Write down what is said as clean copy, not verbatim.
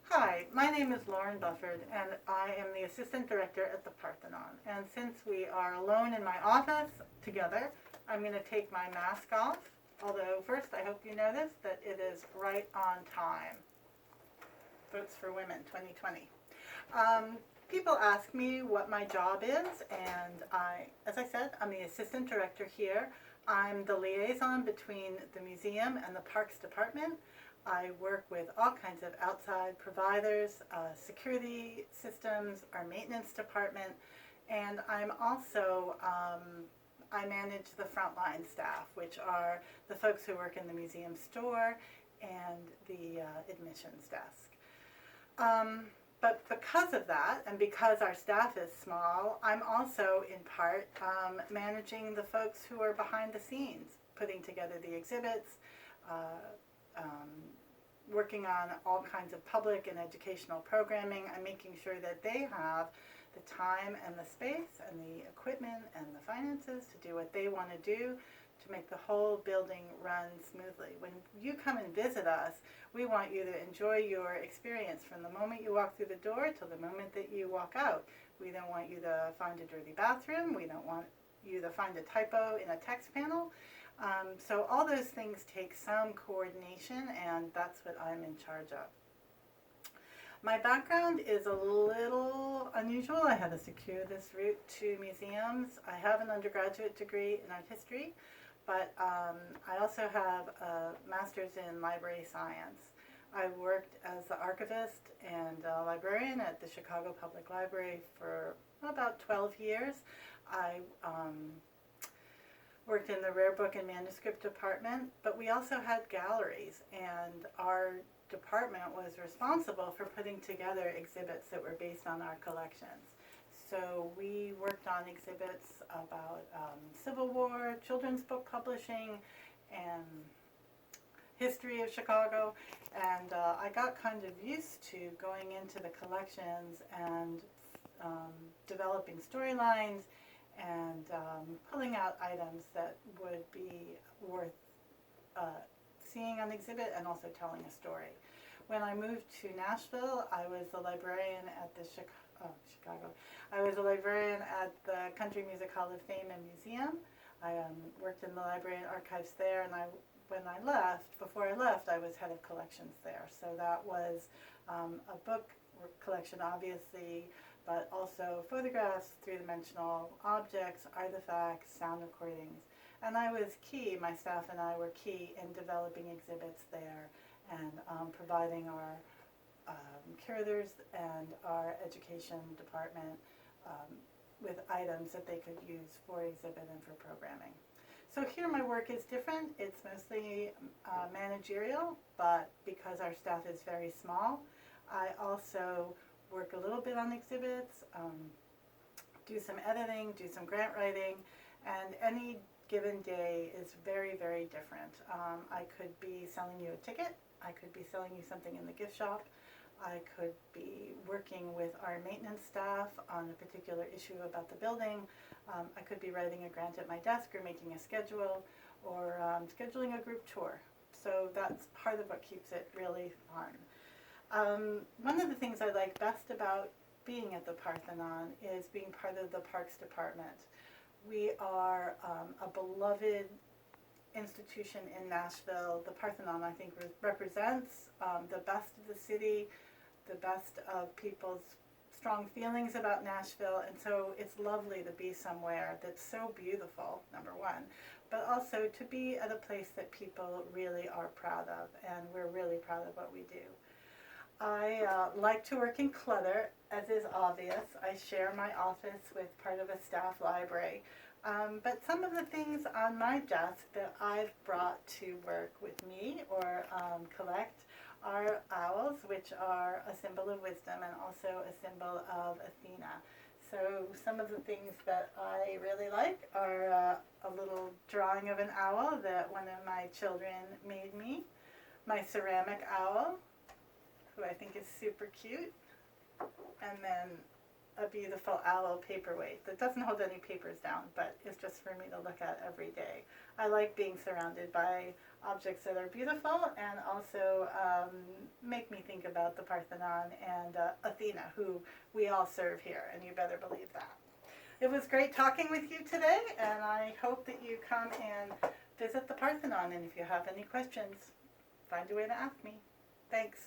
Hi, my name is Lauren Bufford, and I am the Assistant Director at the Parthenon. And since we are alone in my office together, I'm going to take my mask off. Although first, I hope you notice that it is right on time. Votes for Women 2020. People ask me what my job is, and as I said, I'm the Assistant Director here. I'm the liaison between the museum and the Parks Department. I work with all kinds of outside providers, security systems, our maintenance department, and I'm also, I manage the frontline staff, which are the folks who work in the museum store and the admissions desk. But because of that, and because our staff is small, I'm also in part managing the folks who are behind the scenes, putting together the exhibits, working on all kinds of public and educational programming. I'm making sure that they have the time and the space and the equipment and the finances to do what they want to do to make the whole building run smoothly. When you come and visit us, we want you to enjoy your experience from the moment you walk through the door till the moment that you walk out. We don't want you to find a dirty bathroom. We don't want you to find a typo in a text panel. So all those things take some coordination, and that's what I'm in charge of. My background is a little unusual. I had to secure this route to museums. I have an undergraduate degree in art history, but I also have a master's in library science. I worked as the archivist and librarian at the Chicago Public Library for about 12 years. I worked in the rare book and manuscript department, but we also had galleries, and our department was responsible for putting together exhibits that were based on our collections. So we worked on exhibits about Civil War, children's book publishing, and history of Chicago, and I got kind of used to going into the collections and developing storylines and pulling out items that would be worth seeing on exhibit and also telling a story. When I moved to Nashville, I was the librarian at the Chicago. I was a librarian at the Country Music Hall of Fame and Museum. I worked in the library and archives there, and before I left, I was head of collections there. So that was a book collection, obviously, but also photographs, three-dimensional objects, artifacts, sound recordings. And I was key, my staff and I were key in developing exhibits there and providing our curators and our education department with items that they could use for exhibit and for programming. So here my work is different. It's mostly managerial, but because our staff is very small, I also work a little bit on exhibits, do some editing, do some grant writing, and any given day is very, very different. I could be selling you a ticket. I could be selling you something in the gift shop. I could be working with our maintenance staff on a particular issue about the building. I could be writing a grant at my desk or making a schedule or scheduling a group tour. So that's part of what keeps it really fun. One of the things I like best about being at the Parthenon is being part of the Parks Department. We are a beloved institution in Nashville. The Parthenon, I think, represents the best of the city, the best of people's strong feelings about Nashville, and so it's lovely to be somewhere that's so beautiful, number one, but also to be at a place that people really are proud of, and we're really proud of what we do. I like to work in clutter, as is obvious. I share my office with part of a staff library. But some of the things on my desk that I've brought to work with me or collect are owls, which are a symbol of wisdom and also a symbol of Athena. So some of the things that I really like are a little drawing of an owl that one of my children made me, my ceramic owl, who I think is super cute, and then a beautiful aloe paperweight that doesn't hold any papers down, but it's just for me to look at every day. I like being surrounded by objects that are beautiful and also make me think about the Parthenon and Athena, who we all serve here, and you better believe that. It was great talking with you today, and I hope that you come and visit the Parthenon, and if you have any questions, find a way to ask me. Thanks.